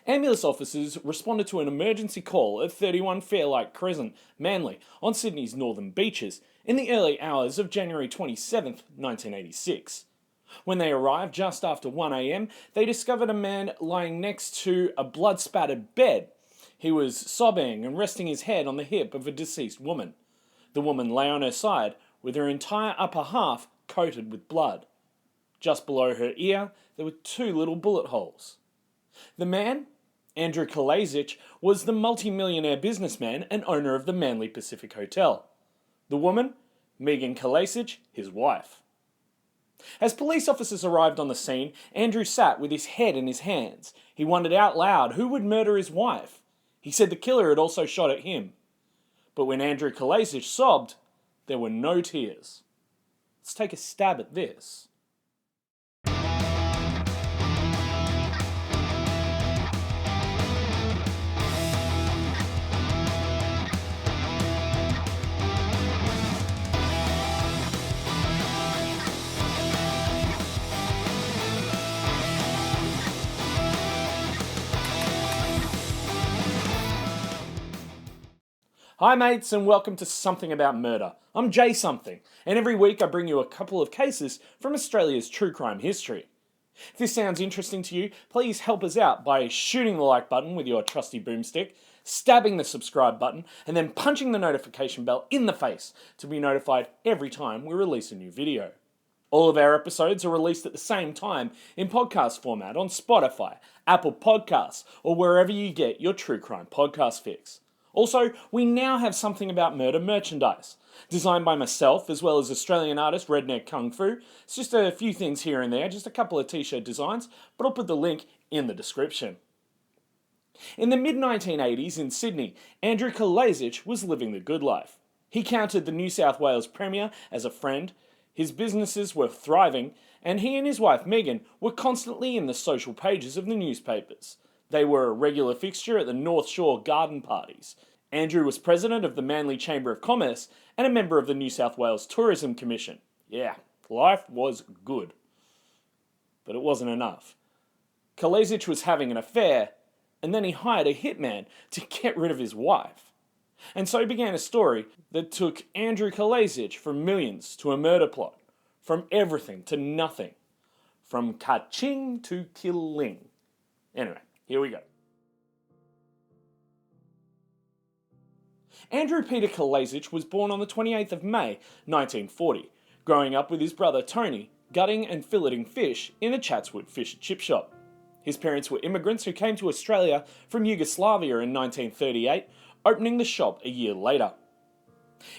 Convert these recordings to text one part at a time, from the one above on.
Ambulance officers responded to an emergency call at 31 Fairlight Crescent, Manly, on Sydney's northern beaches, in the early hours of January 27, 1986. When they arrived just after 1 a.m, they discovered a man lying next to a blood-spattered bed. He was sobbing and resting his head on the hip of a deceased woman. The woman lay on her side, with her entire upper half coated with blood. Just below her ear, there were 2 little bullet holes. The man, Andrew Kalajzich, was the multi-millionaire businessman and owner of the Manly Pacific Hotel. The woman, Megan Kalezich, his wife. As police officers arrived on the scene, Andrew sat with his head in his hands. He wondered out loud who would murder his wife. He said the killer had also shot at him. But when Andrew Kalazich sobbed, there were no tears. Let's take a stab at this. Hi mates, and welcome to Something About Murder. I'm Jay Something, and every week I bring you a couple of cases from Australia's true crime history. If this sounds interesting to you, please help us out by shooting the like button with your trusty boomstick, stabbing the subscribe button, and then punching the notification bell in the face to be notified every time we release a new video. All of our episodes are released at the same time in podcast format on Spotify, Apple Podcasts, or wherever you get your true crime podcast fix. Also, we now have Something About Murder merchandise, designed by myself as well as Australian artist Redneck Kung Fu. It's just a few things here and there, just a couple of t-shirt designs, but I'll put the link in the description. In the mid-1980s in Sydney, Andrew Kalajzich was living the good life. He counted the New South Wales Premier as a friend, his businesses were thriving, and he and his wife Megan were constantly in the social pages of the newspapers. They were a regular fixture at the North Shore garden parties. Andrew was president of the Manly Chamber of Commerce and a member of the New South Wales Tourism Commission. Yeah, life was good. But it wasn't enough. Kalajzich was having an affair, and then he hired a hitman to get rid of his wife. And so began a story that took Andrew Kalajzich from millions to a murder plot, from everything to nothing, from ka-ching to killing. Anyway, here we go. Andrew Peter Kalajzich was born on the 28th of May, 1940, growing up with his brother Tony, gutting and filleting fish in a Chatswood fish and chip shop. His parents were immigrants who came to Australia from Yugoslavia in 1938, opening the shop a year later.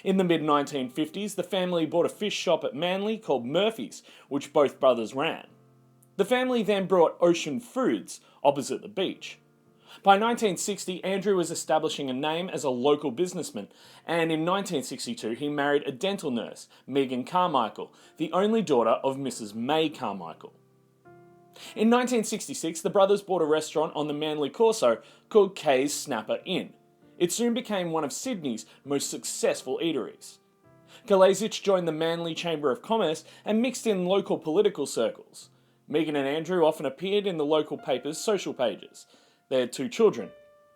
In the mid-1950s, the family bought a fish shop at Manly called Murphy's, which both brothers ran. The family then brought Ocean Foods, opposite the beach. By 1960, Andrew was establishing a name as a local businessman, and in 1962 he married a dental nurse, Megan Carmichael, the only daughter of Mrs. May Carmichael. In 1966, the brothers bought a restaurant on the Manly Corso called Kay's Snapper Inn. It soon became one of Sydney's most successful eateries. Kalajzich joined the Manly Chamber of Commerce and mixed in local political circles. Megan and Andrew often appeared in the local paper's social pages. They had 2 children,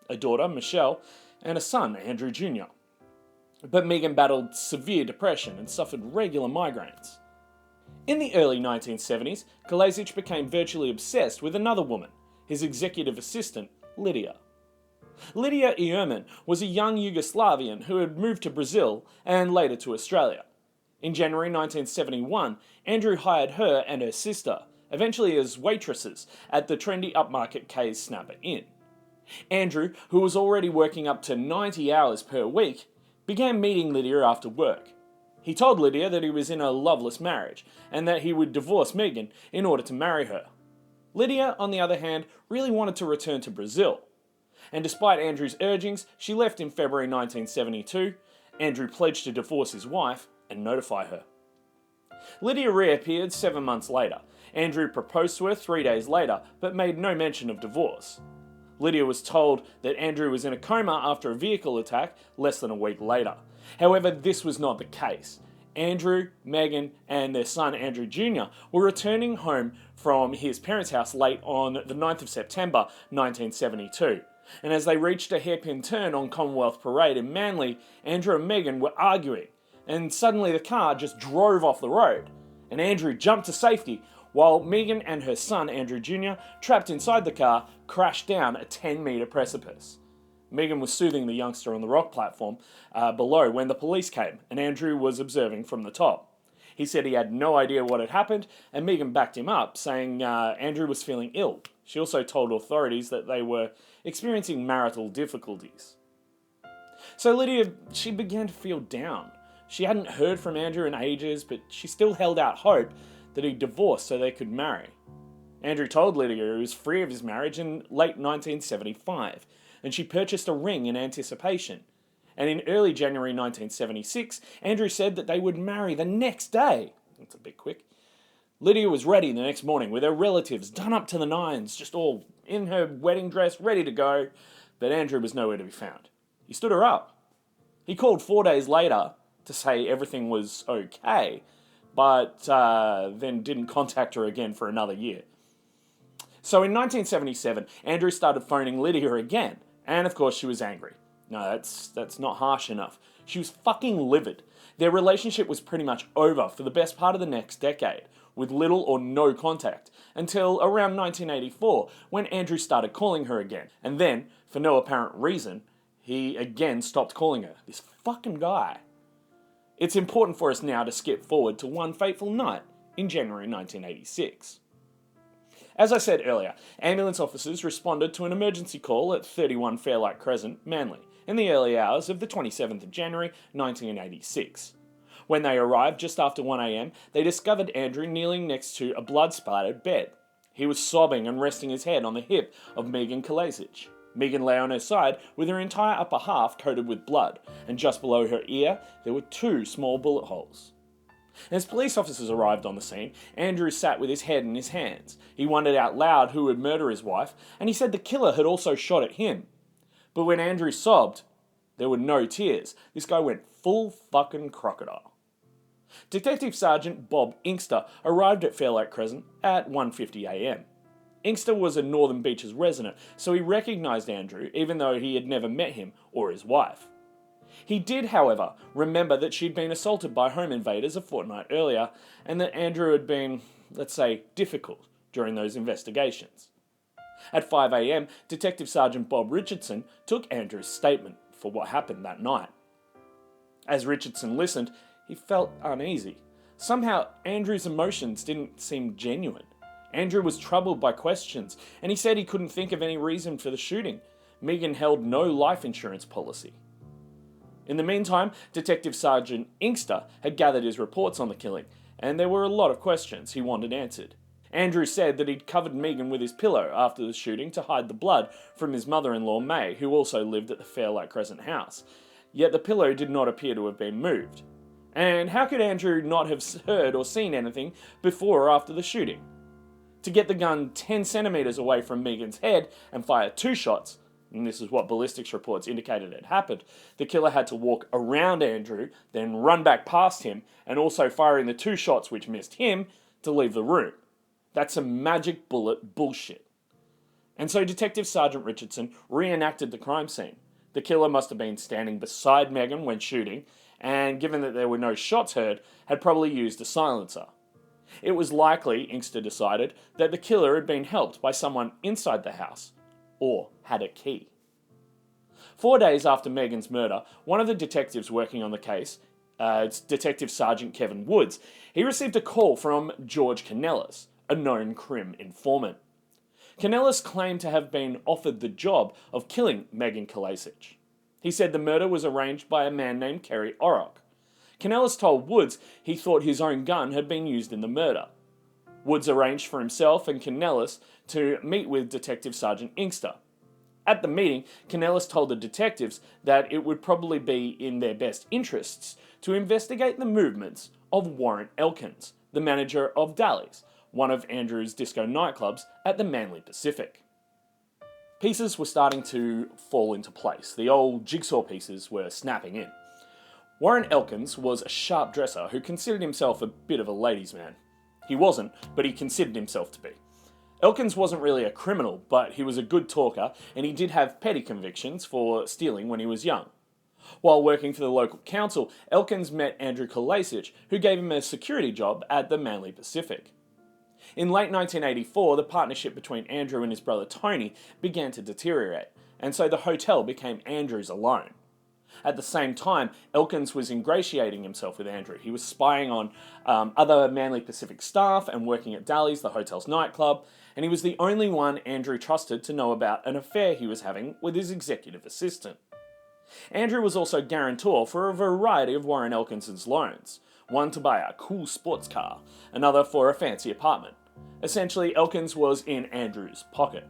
a daughter, Michelle, and a son, Andrew Jr. But Megan battled severe depression and suffered regular migraines. In the early 1970s, Kalajzich became virtually obsessed with another woman, his executive assistant, Lydia. Lydia Ehrman was a young Yugoslavian who had moved to Brazil and later to Australia. In January 1971, Andrew hired her and her sister, eventually as waitresses, at the trendy upmarket Kay's Snapper Inn. Andrew, who was already working up to 90 hours per week, began meeting Lydia after work. He told Lydia that he was in a loveless marriage, and that he would divorce Megan in order to marry her. Lydia, on the other hand, really wanted to return to Brazil. And despite Andrew's urgings, she left in February 1972. Andrew pledged to divorce his wife and notify her. Lydia reappeared 7 months later. Andrew proposed to her 3 days later, but made no mention of divorce. Lydia was told that Andrew was in a coma after a vehicle attack less than a week later. However, this was not the case. Andrew, Megan, and their son Andrew Jr. were returning home from his parents' house late on the 9th of September 1972. And as they reached a hairpin turn on Commonwealth Parade in Manly, Andrew and Megan were arguing, and suddenly the car just drove off the road, and Andrew jumped to safety, while Megan and her son Andrew Jr., trapped inside the car, crashed down a 10-metre precipice. Megan was soothing the youngster on the rock platform below when the police came, and Andrew was observing from the top. He said he had no idea what had happened, and Megan backed him up, saying Andrew was feeling ill. She also told authorities that they were experiencing marital difficulties. So Lydia, she began to feel down. She hadn't heard from Andrew in ages, but she still held out hope that he'd divorce so they could marry. Andrew told Lydia he was free of his marriage in late 1975, and she purchased a ring in anticipation. And in early January 1976, Andrew said that they would marry the next day. That's a bit quick. Lydia was ready the next morning with her relatives done up to the nines, just all in her wedding dress, ready to go, but Andrew was nowhere to be found. He stood her up. He called 4 days later to say everything was okay, but then didn't contact her again for another year. So in 1977, Andrew started phoning Lydia again, and of course she was angry. No, that's not harsh enough. She was fucking livid. Their relationship was pretty much over for the best part of the next decade, with little or no contact, until around 1984, when Andrew started calling her again. And then, for no apparent reason, he again stopped calling her. This fucking guy. It's important for us now to skip forward to one fateful night in January 1986. As I said earlier, ambulance officers responded to an emergency call at 31 Fairlight Crescent, Manly, in the early hours of the 27th of January 1986. When they arrived just after 1 a.m, they discovered Andrew kneeling next to a blood-splattered bed. He was sobbing and resting his head on the hip of Megan Kalezich. Megan lay on her side with her entire upper half coated with blood, and just below her ear there were 2 small bullet holes. As police officers arrived on the scene, Andrew sat with his head in his hands. He wondered out loud who would murder his wife, and he said the killer had also shot at him. But when Andrew sobbed, there were no tears. This guy went full fucking crocodile. Detective Sergeant Bob Inkster arrived at Fairlight Crescent at 1:50 a.m. Inkster was a Northern Beaches resident, so he recognised Andrew even though he had never met him or his wife. He did, however, remember that she'd been assaulted by home invaders a fortnight earlier, and that Andrew had been, let's say, difficult during those investigations. At 5 a.m, Detective Sergeant Bob Richardson took Andrew's statement for what happened that night. As Richardson listened, he felt uneasy. Somehow, Andrew's emotions didn't seem genuine. Andrew was troubled by questions, and he said he couldn't think of any reason for the shooting. Megan held no life insurance policy. In the meantime, Detective Sergeant Inkster had gathered his reports on the killing, and there were a lot of questions he wanted answered. Andrew said that he'd covered Megan with his pillow after the shooting to hide the blood from his mother-in-law May, who also lived at the Fairlight Crescent house. Yet the pillow did not appear to have been moved. And how could Andrew not have heard or seen anything before or after the shooting? To get the gun 10 centimetres away from Megan's head and fire 2 shots, and this is what ballistics reports indicated had happened, the killer had to walk around Andrew, then run back past him, and also firing the 2 shots which missed him to leave the room. That's some magic bullet bullshit. And so Detective Sergeant Richardson reenacted the crime scene. The killer must have been standing beside Megan when shooting, and given that there were no shots heard, had probably used a silencer. It was likely, Inkster decided, that the killer had been helped by someone inside the house, or had a key. 4 days after Megan's murder, one of the detectives working on the case, it's Detective Sergeant Kevin Woods, he received a call from George Canellis, a known crim informant. Canellis claimed to have been offered the job of killing Megan Kalezich. He said the murder was arranged by a man named Kerry Orrock. Canellis told Woods he thought his own gun had been used in the murder. Woods arranged for himself and Canellis to meet with Detective Sergeant Inkster. At the meeting, Canellis told the detectives that it would probably be in their best interests to investigate the movements of Warren Elkins, the manager of Dally's, one of Andrew's disco nightclubs at the Manly Pacific. Pieces were starting to fall into place. The old jigsaw pieces were snapping in. Warren Elkins was a sharp dresser who considered himself a bit of a ladies' man. He wasn't, but he considered himself to be. Elkins wasn't really a criminal, but he was a good talker, and he did have petty convictions for stealing when he was young. While working for the local council, Elkins met Andrew Kalajzich, who gave him a security job at the Manly Pacific. In late 1984, the partnership between Andrew and his brother Tony began to deteriorate, and so the hotel became Andrew's alone. At the same time, Elkins was ingratiating himself with Andrew. He was spying on other Manly Pacific staff and working at Dally's, the hotel's nightclub, and he was the only one Andrew trusted to know about an affair he was having with his executive assistant. Andrew was also guarantor for a variety of Warren Elkinson's loans, one to buy a cool sports car, another for a fancy apartment. Essentially, Elkins was in Andrew's pocket.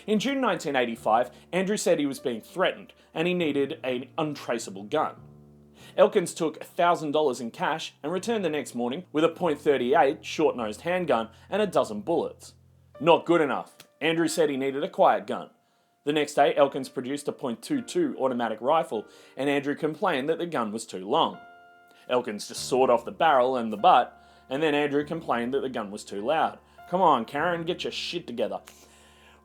In June 1985, Andrew said he was being threatened and he needed an untraceable gun. Elkins took $1,000 in cash and returned the next morning with a .38 short-nosed handgun and a dozen bullets. Not good enough. Andrew said he needed a quiet gun. The next day, Elkins produced a .22 automatic rifle, and Andrew complained that the gun was too long. Elkins just sawed off the barrel and the butt, and then Andrew complained that the gun was too loud. Come on, Karen, get your shit together.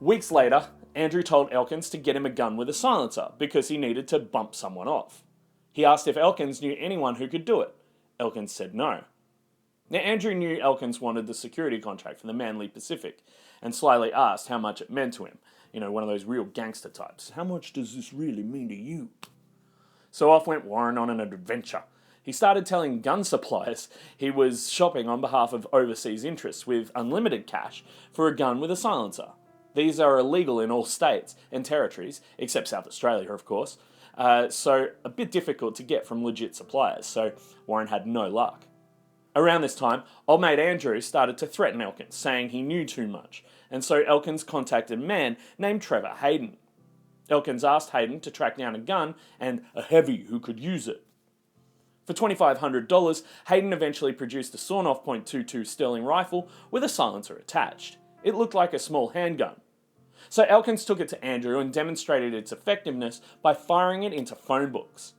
Weeks later, Andrew told Elkins to get him a gun with a silencer because he needed to bump someone off. He asked if Elkins knew anyone who could do it. Elkins said no. Now, Andrew knew Elkins wanted the security contract for the Manly Pacific and slyly asked how much it meant to him. You know, one of those real gangster types. How much does this really mean to you? So off went Warren on an adventure. He started telling gun suppliers he was shopping on behalf of overseas interests with unlimited cash for a gun with a silencer. These are illegal in all states and territories, except South Australia, of course, so a bit difficult to get from legit suppliers, so Warren had no luck. Around this time, old mate Andrew started to threaten Elkins, saying he knew too much, and so Elkins contacted a man named Trevor Hayden. Elkins asked Hayden to track down a gun and a heavy who could use it. For $2,500, Hayden eventually produced a sawn-off .22 Sterling rifle with a silencer attached. It looked like a small handgun. So Elkins took it to Andrew and demonstrated its effectiveness by firing it into phone books.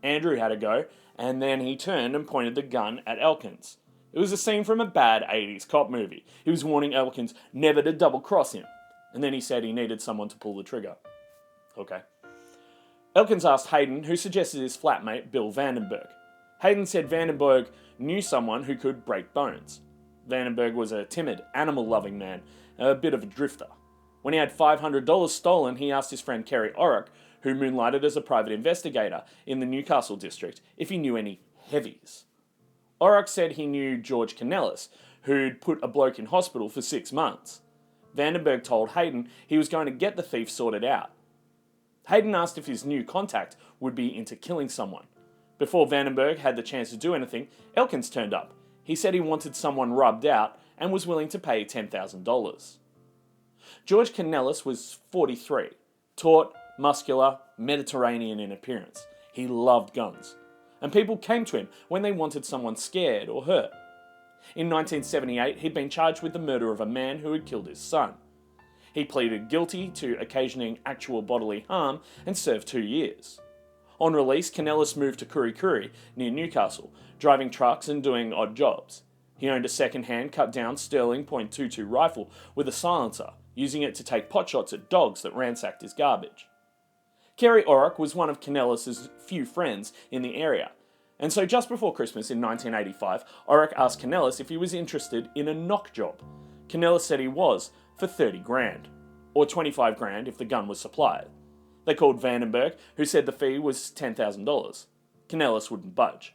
Andrew had a go, and then he turned and pointed the gun at Elkins. It was a scene from a bad 80s cop movie. He was warning Elkins never to double-cross him, and then he said he needed someone to pull the trigger. Okay. Elkins asked Hayden, who suggested his flatmate Bill Vandenberg. Hayden said Vandenberg knew someone who could break bones. Vandenberg was a timid, animal-loving man, a bit of a drifter. When he had $500 stolen, he asked his friend Kerry Orrick, who moonlighted as a private investigator in the Newcastle district, if he knew any heavies. Orrick said he knew George Canellis, who'd put a bloke in hospital for 6 months. Vandenberg told Hayden he was going to get the thief sorted out. Hayden asked if his new contact would be into killing someone. Before Vandenberg had the chance to do anything, Elkins turned up. He said he wanted someone rubbed out and was willing to pay $10,000. George Canellis was 43, taut, muscular, Mediterranean in appearance. He loved guns, and people came to him when they wanted someone scared or hurt. In 1978, he'd been charged with the murder of a man who had killed his son. He pleaded guilty to occasioning actual bodily harm and served 2 years. On release, Canellis moved to Kurri Kurri, near Newcastle, driving trucks and doing odd jobs. He owned a second-hand cut-down Sterling .22 rifle with a silencer, using it to take potshots at dogs that ransacked his garbage. Kerry Orrick was one of Canellis' few friends in the area, and so just before Christmas in 1985, Orrick asked Canellis if he was interested in a knock job. Canellis said he was, for 30 grand, or 25 grand if the gun was supplied. They called Vandenberg, who said the fee was $10,000. Canellis wouldn't budge.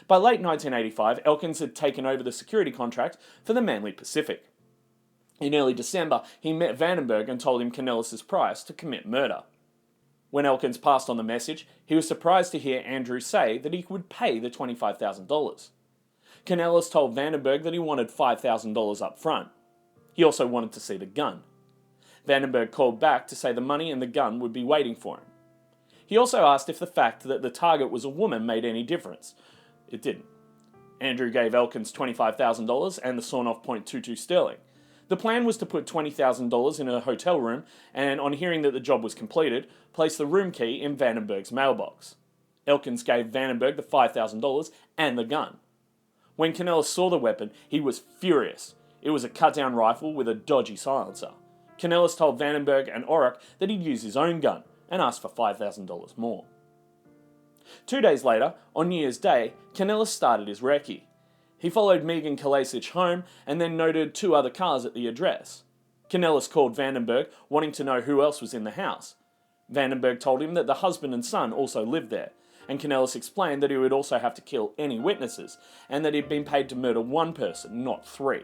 By late 1985, Elkins had taken over the security contract for the Manly Pacific. In early December, he met Vandenberg and told him Canellis' price to commit murder. When Elkins passed on the message, he was surprised to hear Andrew say that he would pay the $25,000. Canellis told Vandenberg that he wanted $5,000 up front. He also wanted to see the gun. Vandenberg called back to say the money and the gun would be waiting for him. He also asked if the fact that the target was a woman made any difference. It didn't. Andrew gave Elkins $25,000 and the sawn-off .22 Sterling. The plan was to put $20,000 in a hotel room and, on hearing that the job was completed, place the room key in Vandenberg's mailbox. Elkins gave Vandenberg the $5,000 and the gun. When Kanellis saw the weapon, he was furious. It was a cut-down rifle with a dodgy silencer. Kanellis told Vandenberg and Orrock that he'd use his own gun and asked for $5,000 more. 2 days later, on New Year's Day, Kanellis started his recce. He followed Megan Kalezich home and then noted 2 other cars at the address. Kanellis called Vandenberg, wanting to know who else was in the house. Vandenberg told him that the husband and son also lived there, and Kanellis explained that he would also have to kill any witnesses, and that he'd been paid to murder 1 person, not 3.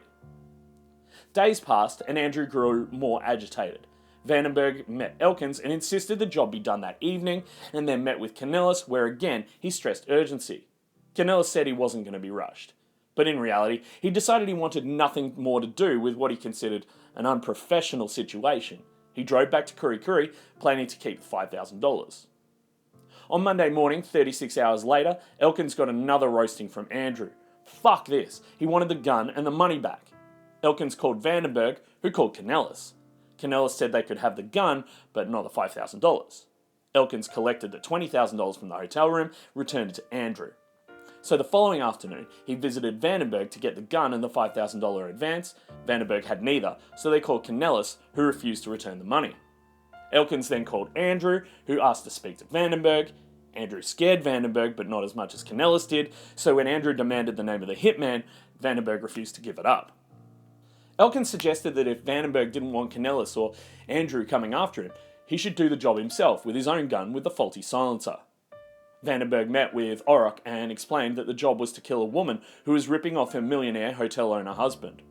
Days passed, and Andrew grew more agitated. Vandenberg met Elkins and insisted the job be done that evening, and then met with Kanellis, where again he stressed urgency. Kanellis said he wasn't going to be rushed. But in reality, he decided he wanted nothing more to do with what he considered an unprofessional situation. He drove back to Kurri, planning to keep $5,000. On Monday morning, 36 hours later, Elkins got another roasting from Andrew. Fuck this, he wanted the gun and the money back. Elkins called Vandenberg, who called Kanellis. Kanellis said they could have the gun, but not the $5,000. Elkins collected the $20,000 from the hotel room, returned it to Andrew. So the following afternoon, he visited Vandenberg to get the gun and the $5,000 advance. Vandenberg had neither, so they called Kanellis, who refused to return the money. Elkins then called Andrew, who asked to speak to Vandenberg. Andrew scared Vandenberg, but not as much as Kanellis did, so when Andrew demanded the name of the hitman, Vandenberg refused to give it up. Elkins suggested that if Vandenberg didn't want Kanellis or Andrew coming after him, he should do the job himself with his own gun with the faulty silencer. Vandenberg met with Orrock and explained that the job was to kill a woman who was ripping off her millionaire hotel owner husband.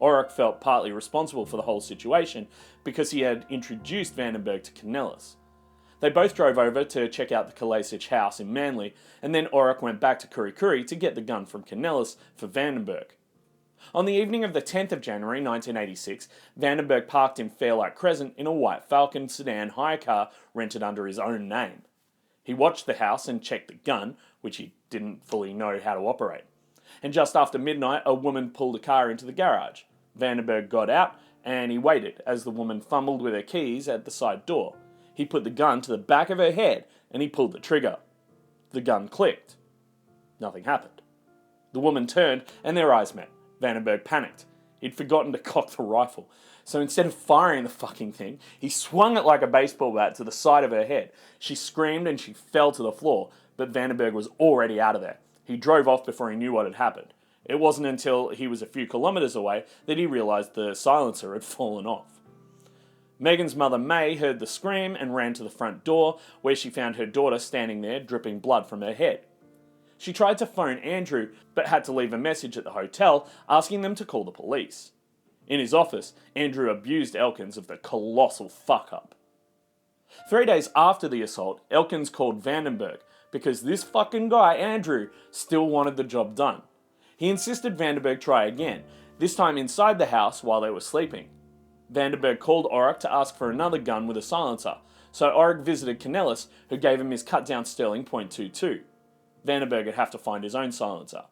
Orrock felt partly responsible for the whole situation because he had introduced Vandenberg to Kanellis. They both drove over to check out the Kalajzich house in Manly, and then Orrock went back to Kurri to get the gun from Kanellis for Vandenberg. On the evening of the 10th of January 1986, Vandenberg parked in Fairlight Crescent in a white Falcon sedan hire car rented under his own name. He watched the house and checked the gun, which he didn't fully know how to operate. And just after midnight, a woman pulled a car into the garage. Vandenberg got out, and he waited as the woman fumbled with her keys at the side door. He put the gun to the back of her head, and he pulled the trigger. The gun clicked. Nothing happened. The woman turned, and their eyes met. Vandenberg panicked. He'd forgotten to cock the rifle. So instead of firing the fucking thing, he swung it like a baseball bat to the side of her head. She screamed and she fell to the floor, but Vandenberg was already out of there. He drove off before he knew what had happened. It wasn't until he was a few kilometres away that he realised the silencer had fallen off. Megan's mother May heard the scream and ran to the front door, where she found her daughter standing there dripping blood from her head. She tried to phone Andrew, but had to leave a message at the hotel asking them to call the police. In his office, Andrew abused Elkins of the colossal fuck-up. 3 days after the assault, Elkins called Vandenberg because this fucking guy, Andrew, still wanted the job done. He insisted Vandenberg try again, this time inside the house while they were sleeping. Vandenberg called Orrock to ask for another gun with a silencer, so Orrock visited Kanellis, who gave him his cut-down Sterling .22. Vandenberg would have to find his own silencer.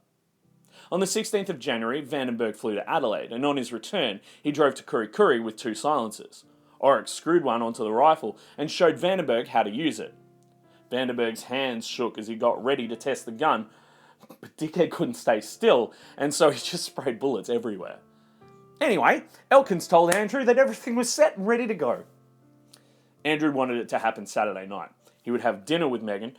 On the 16th of January, Vandenberg flew to Adelaide, and on his return, he drove to Kurri with 2 silencers. Orrock screwed one onto the rifle and showed Vandenberg how to use it. Vandenberg's hands shook as he got ready to test the gun, but Dickhead couldn't stay still, and so he just sprayed bullets everywhere. Anyway, Elkins told Andrew that everything was set and ready to go. Andrew wanted it to happen Saturday night. He would have dinner with Megan,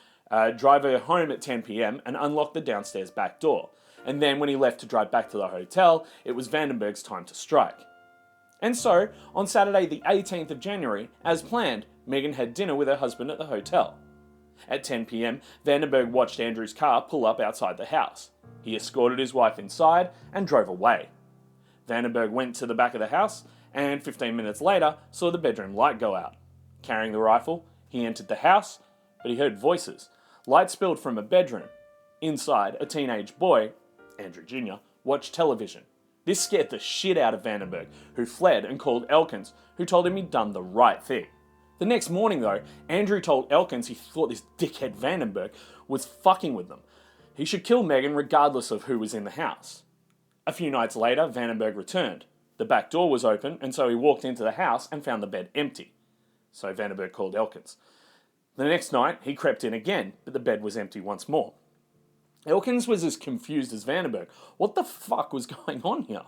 drive her home at 10 p.m, and unlock the downstairs back door. And then when he left to drive back to the hotel, it was Vandenberg's time to strike. And so, on Saturday the 18th of January, as planned, Megan had dinner with her husband at the hotel. At 10 p.m, Vandenberg watched Andrew's car pull up outside the house. He escorted his wife inside and drove away. Vandenberg went to the back of the house, and 15 minutes later saw the bedroom light go out. Carrying the rifle, he entered the house, but he heard voices. Light spilled from a bedroom. Inside, a teenage boy, Andrew Jr., watched television. This scared the shit out of Vandenberg, who fled and called Elkins, who told him he'd done the right thing. The next morning, though, Andrew told Elkins he thought this dickhead Vandenberg was fucking with them. He should kill Megan regardless of who was in the house. A few nights later, Vandenberg returned. The back door was open, and so he walked into the house and found the bed empty. So Vandenberg called Elkins. The next night, he crept in again, but the bed was empty once more. Elkins was as confused as Vandenberg. What the fuck was going on here?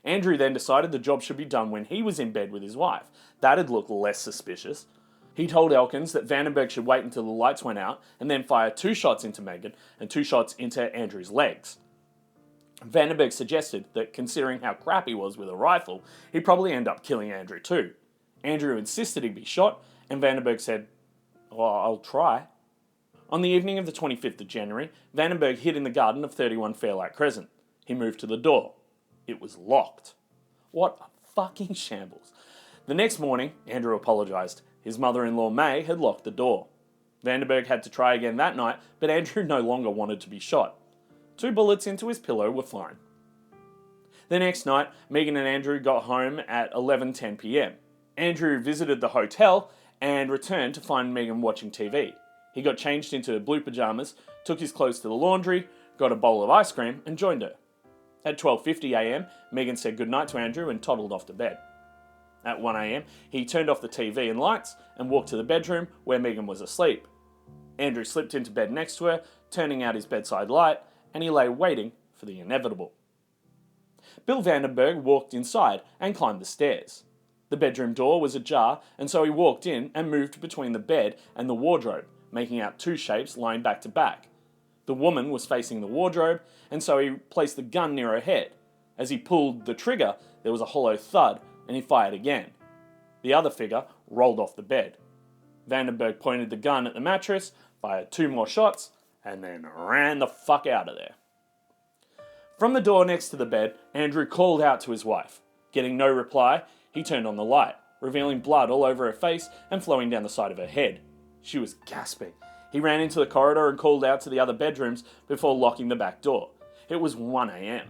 Andrew then decided the job should be done when he was in bed with his wife. That'd look less suspicious. He told Elkins that Vandenberg should wait until the lights went out and then fire 2 shots into Megan and 2 shots into Andrew's legs. Vandenberg suggested that considering how crap he was with a rifle, he'd probably end up killing Andrew too. Andrew insisted he be shot, and Vandenberg said, "Well, I'll try." On the evening of the 25th of January, Vandenberg hid in the garden of 31 Fairlight Crescent. He moved to the door. It was locked. What a fucking shambles. The next morning, Andrew apologised. His mother-in-law May had locked the door. Vandenberg had to try again that night, but Andrew no longer wanted to be shot. 2 bullets into his pillow were flown. The next night, Megan and Andrew got home at 11:10 p.m. Andrew visited the hotel and returned to find Megan watching TV. He got changed into blue pyjamas, took his clothes to the laundry, got a bowl of ice cream and joined her. At 12:50 a.m, Megan said goodnight to Andrew and toddled off to bed. At 1 a.m, he turned off the TV and lights and walked to the bedroom where Megan was asleep. Andrew slipped into bed next to her, turning out his bedside light, and he lay waiting for the inevitable. Bill Vandenberg walked inside and climbed the stairs. The bedroom door was ajar, and so he walked in and moved between the bed and the wardrobe, making out 2 shapes lying back to back. The woman was facing the wardrobe, and so he placed the gun near her head. As he pulled the trigger, there was a hollow thud, and he fired again. The other figure rolled off the bed. Vandenberg pointed the gun at the mattress, fired 2 more shots, and then ran the fuck out of there. From the door next to the bed, Andrew called out to his wife. Getting no reply, he turned on the light, revealing blood all over her face and flowing down the side of her head. She was gasping. He ran into the corridor and called out to the other bedrooms before locking the back door. It was 1 a.m.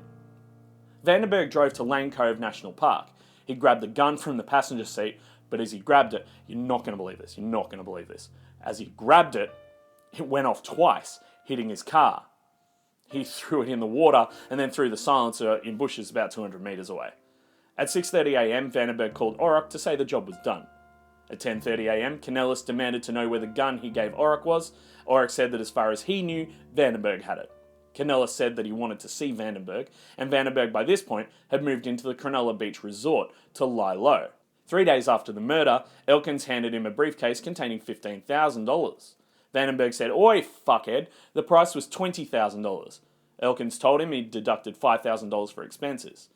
Vandenberg drove to Lane Cove National Park. He grabbed the gun from the passenger seat, but as he grabbed it, you're not going to believe this, As he grabbed it, it went off twice, hitting his car. He threw it in the water and then threw the silencer in bushes about 200 metres away. At 6:30 a.m, Vandenberg called Orrock to say the job was done. At 10:30 a.m, Kanellis demanded to know where the gun he gave Orrock was. Orrock said that as far as he knew, Vandenberg had it. Kanellis said that he wanted to see Vandenberg, and Vandenberg by this point had moved into the Cronulla Beach Resort to lie low. 3 days after the murder, Elkins handed him a briefcase containing $15,000. Vandenberg said, "Oi, fuckhead, the price was $20,000. Elkins told him he'd deducted $5,000 for expenses.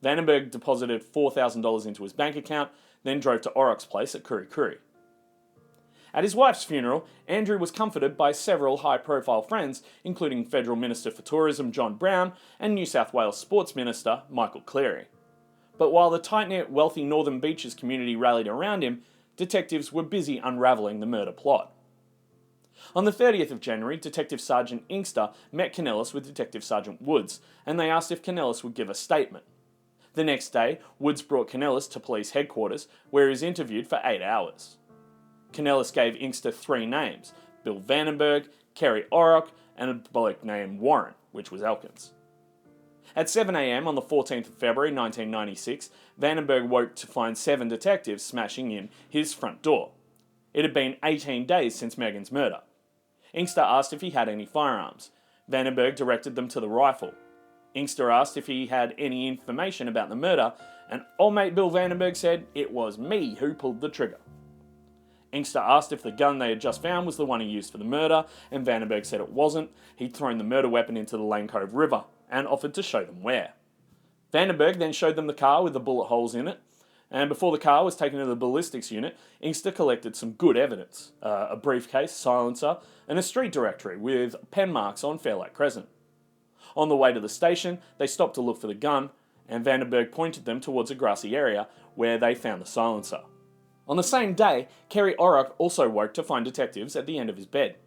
Vandenberg deposited $4,000 into his bank account, then drove to Orrock's place at Kuri Kuri. At his wife's funeral, Andrew was comforted by several high-profile friends, including Federal Minister for Tourism John Brown and New South Wales Sports Minister Michael Cleary. But while the tight-knit, wealthy Northern Beaches community rallied around him, detectives were busy unraveling the murder plot. On the 30th of January, Detective Sergeant Inkster met Kanellis with Detective Sergeant Woods, and they asked if Kanellis would give a statement. The next day, Woods brought Kanellis to police headquarters, where he was interviewed for 8 hours. Kanellis gave Inkster 3 names: Bill Vandenberg, Kerry Orrock, and a bloke named Warren, which was Elkins. At 7 a.m. on the 14th of February 1996, Vandenberg woke to find 7 detectives smashing in his front door. It had been 18 days since Megan's murder. Inkster asked if he had any firearms. Vandenberg directed them to the rifle. Inkster asked if he had any information about the murder, and old mate Bill Vandenberg said, "It was me who pulled the trigger." Inkster asked if the gun they had just found was the one he used for the murder, and Vandenberg said it wasn't. He'd thrown the murder weapon into the Lane Cove River, and offered to show them where. Vandenberg then showed them the car with the bullet holes in it, and before the car was taken to the ballistics unit, Inkster collected some good evidence: a briefcase, silencer, and a street directory with pen marks on Fairlight Crescent. On the way to the station, they stopped to look for the gun, and Vandenberg pointed them towards a grassy area where they found the silencer. On the same day, Kerry Orrock also woke to find detectives at the end of his bed.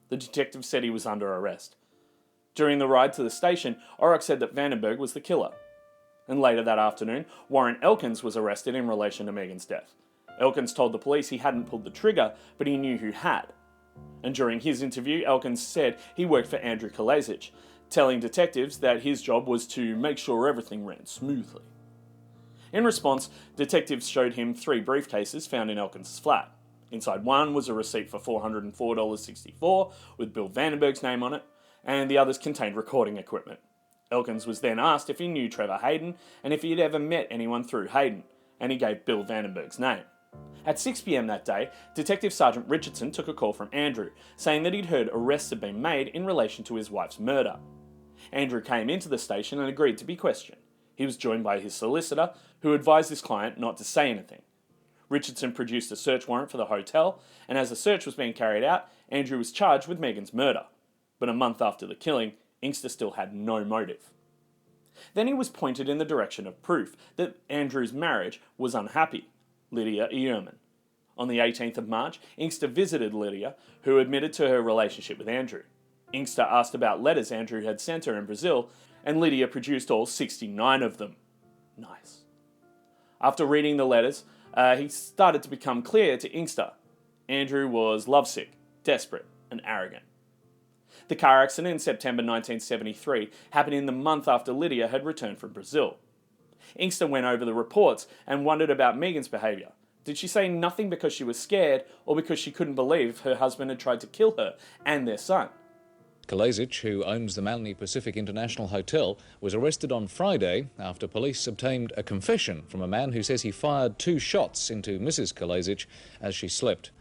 The detective said he was under arrest. During the ride to the station, Orrock said that Vandenberg was the killer. And later that afternoon, Warren Elkins was arrested in relation to Megan's death. Elkins told the police he hadn't pulled the trigger, but he knew who had. And during his interview, Elkins said he worked for Andrew Kalajzich, telling detectives that his job was to make sure everything ran smoothly. In response, detectives showed him 3 briefcases found in Elkins' flat. Inside one was a receipt for $404.64 with Bill Vandenberg's name on it, and the others contained recording equipment. Elkins was then asked if he knew Trevor Hayden and if he had ever met anyone through Hayden, and he gave Bill Vandenberg's name. At 6 p.m. that day, Detective Sergeant Richardson took a call from Andrew, saying that he'd heard arrests had been made in relation to his wife's murder. Andrew came into the station and agreed to be questioned. He was joined by his solicitor, who advised his client not to say anything. Richardson produced a search warrant for the hotel, and as the search was being carried out, Andrew was charged with Megan's murder. But a month after the killing, Inkster still had no motive. Then he was pointed in the direction of proof that Andrew's marriage was unhappy, Lydia Ehrman. On the 18th of March, Inkster visited Lydia, who admitted to her relationship with Andrew. Inkster asked about letters Andrew had sent her in Brazil, and Lydia produced all 69 of them. Nice. After reading the letters, he started to become clear to Inkster. Andrew was lovesick, desperate, and arrogant. The car accident in September 1973 happened in the month after Lydia had returned from Brazil. Inkster went over the reports and wondered about Megan's behaviour. Did she say nothing because she was scared, or because she couldn't believe her husband had tried to kill her and their son? Kalajzich, who owns the Malney Pacific International Hotel, was arrested on Friday after police obtained a confession from a man who says he fired 2 shots into Mrs. Kalajzich as she slept.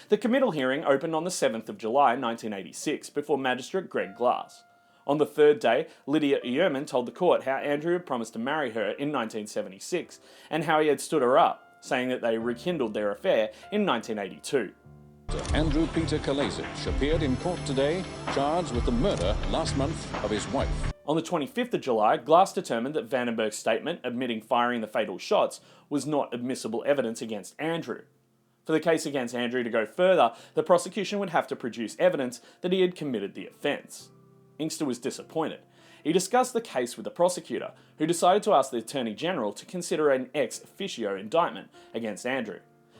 The committal hearing opened on the 7th of July 1986 before Magistrate Greg Glass. On the third day, Lydia Ehrman told the court how Andrew had promised to marry her in 1976 and how he had stood her up, saying that they rekindled their affair in 1982. Andrew Peter Kalazjich appeared in court today, charged with the murder last month of his wife. On the 25th of July, Glass determined that Vandenberg's statement admitting firing the fatal shots was not admissible evidence against Andrew. For the case against Andrew to go further, the prosecution would have to produce evidence that he had committed the offence. Inkster was disappointed. He discussed the case with the prosecutor, who decided to ask the Attorney General to consider an ex officio indictment against Andrew.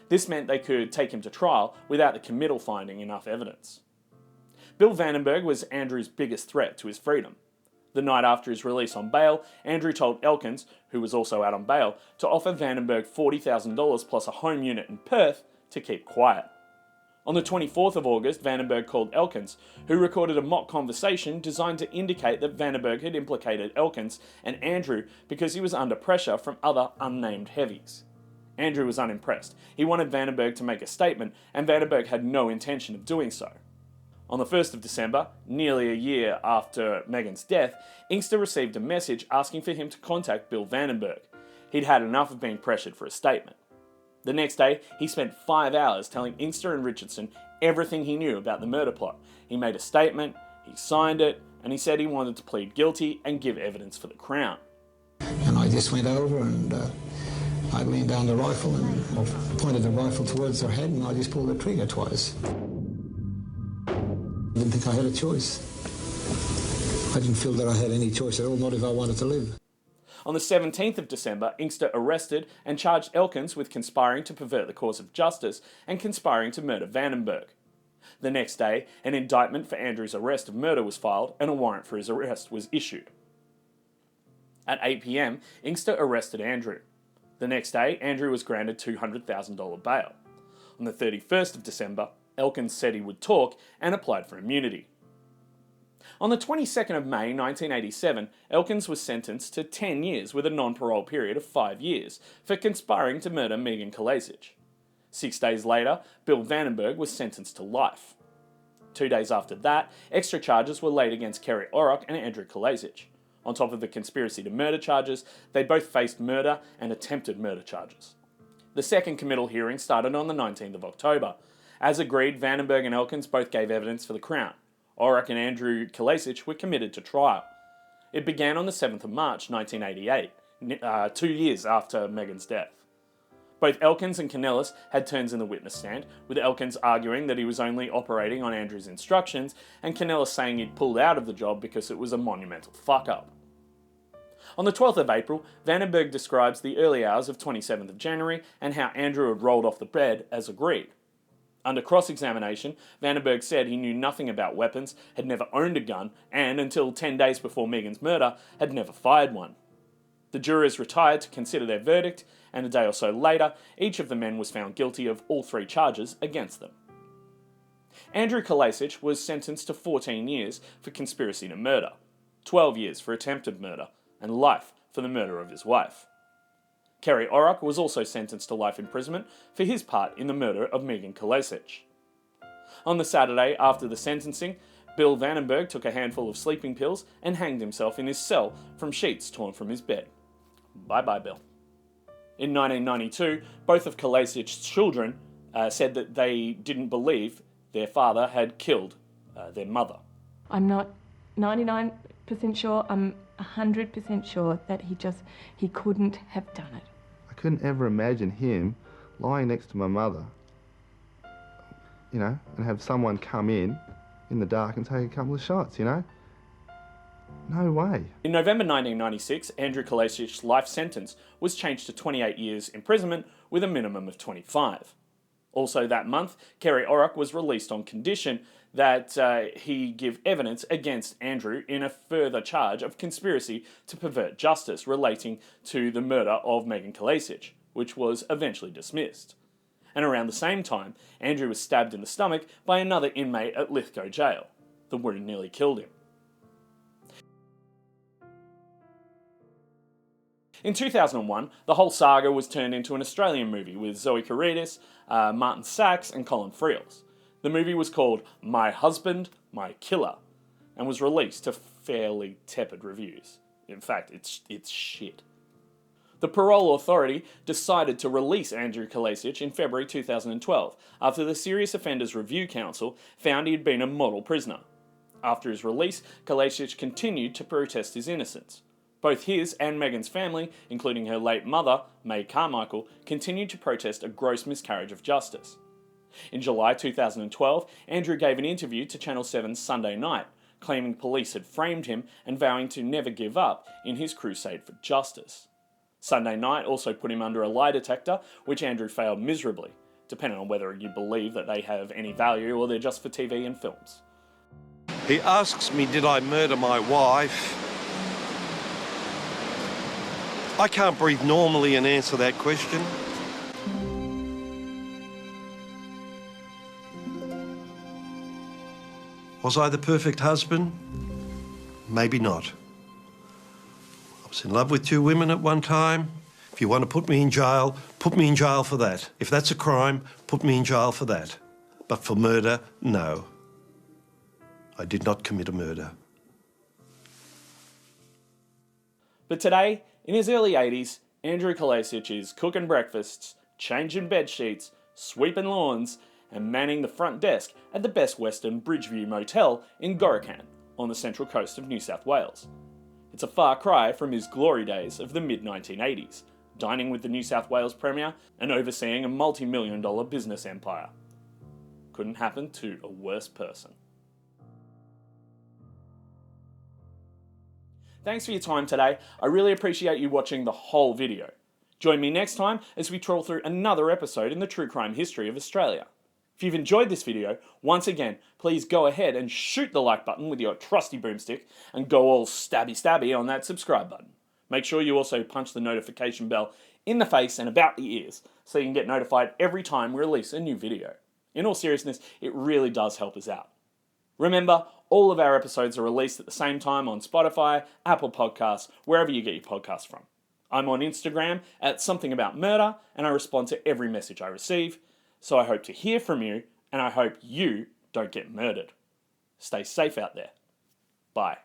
This meant they could take him to trial without the committal finding enough evidence. Bill Vandenberg was Andrew's biggest threat to his freedom. The night after his release on bail, Andrew told Elkins, who was also out on bail, to offer Vandenberg $40,000 plus a home unit in Perth to keep quiet. On the 24th of August, Vandenberg called Elkins, who recorded a mock conversation designed to indicate that Vandenberg had implicated Elkins and Andrew because he was under pressure from other unnamed heavies. Andrew was unimpressed. He wanted Vandenberg to make a statement, and Vandenberg had no intention of doing so. On the 1st of December, nearly a year after Megan's death, Inkster received a message asking for him to contact Bill Vandenberg. He'd had enough of being pressured for a statement. The next day, he spent 5 hours telling Inkster and Richardson everything he knew about the murder plot. He made a statement, he signed it, and he said he wanted to plead guilty and give evidence for the Crown. And I just went over and I leaned down the rifle and pointed the rifle towards her head, and I just pulled the trigger twice. I didn't think I had a choice. I didn't feel that I had any choice at all, not if I wanted to live. On the 17th of December, Inkster arrested and charged Elkins with conspiring to pervert the course of justice and conspiring to murder Vandenberg. The next day, an indictment for Andrew's arrest of murder was filed and a warrant for his arrest was issued. At 8 p.m, Inkster arrested Andrew. The next day, Andrew was granted $200,000 bail. On the 31st of December, Elkins said he would talk and applied for immunity. On the 22nd of May 1987, Elkins was sentenced to 10 years with a non-parole period of 5 years for conspiring to murder Megan Kalezich. 6 days later, Bill Vandenberg was sentenced to life. 2 days after that, extra charges were laid against Kerry Orrock and Andrew Kalajzich. On top of the conspiracy to murder charges, they both faced murder and attempted murder charges. The second committal hearing started on the 19th of October. As agreed, Vandenberg and Elkins both gave evidence for the Crown. Orrock and Andrew Kalajzich were committed to trial. It began on the 7th of March 1988, 2 years after Megan's death. Both Elkins and Kanellis had turns in the witness stand, with Elkins arguing that he was only operating on Andrew's instructions, and Kanellis saying he'd pulled out of the job because it was a monumental fuck-up. On the 12th of April, Vandenberg describes the early hours of 27th of January and how Andrew had rolled off the bed as agreed. Under cross-examination, Vandenberg said he knew nothing about weapons, had never owned a gun, and until 10 days before Megan's murder, had never fired one. The jurors retired to consider their verdict, and a day or so later, each of the men was found guilty of all 3 charges against them. Andrew Kalajzich was sentenced to 14 years for conspiracy to murder, 12 years for attempted murder, and life for the murder of his wife. Kerry Orrock was also sentenced to life imprisonment for his part in the murder of Megan Kalezich. On the Saturday after the sentencing, Bill Vandenberg took a handful of sleeping pills and hanged himself in his cell from sheets torn from his bed. Bye-bye, Bill. In 1992, both of Kalajdzich's children said that they didn't believe their father had killed their mother. I'm not 99% sure, I'm 100% sure that he couldn't have done it. I couldn't ever imagine him lying next to my mother, and have someone come in the dark and take a couple of shots, No way. In November 1996, Andrew Kalajdzich's life sentence was changed to 28 years imprisonment with a minimum of 25. Also that month, Kerry Orrock was released on condition that he give evidence against Andrew in a further charge of conspiracy to pervert justice relating to the murder of Megan Kalezich, which was eventually dismissed. And around the same time, Andrew was stabbed in the stomach by another inmate at Lithgow Jail. The wound nearly killed him. In 2001, the whole saga was turned into an Australian movie with Zoe Carides, Martin Sachs and Colin Friels. The movie was called My Husband, My Killer, and was released to fairly tepid reviews. In fact, it's shit. The parole authority decided to release Andrew Kalajzich in February 2012 after the Serious Offenders Review Council found he had been a model prisoner. After his release, Kalajzich continued to protest his innocence. Both his and Megan's family, including her late mother, May Carmichael, continued to protest a gross miscarriage of justice. In July 2012, Andrew gave an interview to Channel 7's Sunday Night, claiming police had framed him and vowing to never give up in his crusade for justice. Sunday Night also put him under a lie detector, which Andrew failed miserably, depending on whether you believe that they have any value or they're just for TV and films. He asks me, did I murder my wife? I can't breathe normally and answer that question. Was I the perfect husband? Maybe not. I was in love with 2 women at one time. If you want to put me in jail for that. If that's a crime, put me in jail for that. But for murder, no. I did not commit a murder. But today, in his early 80s, Andrew Kalajzich is cooking breakfasts, changing bed sheets, sweeping lawns, and manning the front desk at the Best Western Bridgeview Motel in Gorokan, on the central coast of New South Wales. It's a far cry from his glory days of the mid-1980s, dining with the New South Wales Premier and overseeing a multi-million-dollar business empire. Couldn't happen to a worse person. Thanks for your time today. I really appreciate you watching the whole video. Join me next time as we trawl through another episode in the true crime history of Australia. If you've enjoyed this video, once again, please go ahead and shoot the like button with your trusty boomstick and go all stabby on that subscribe button. Make sure you also punch the notification bell in the face and about the ears so you can get notified every time we release a new video. In all seriousness, it really does help us out. Remember, all of our episodes are released at the same time on Spotify, Apple Podcasts, wherever you get your podcasts from. I'm on Instagram at somethingaboutmurder, and I respond to every message I receive, so I hope to hear from you, and I hope you don't get murdered. Stay safe out there. Bye.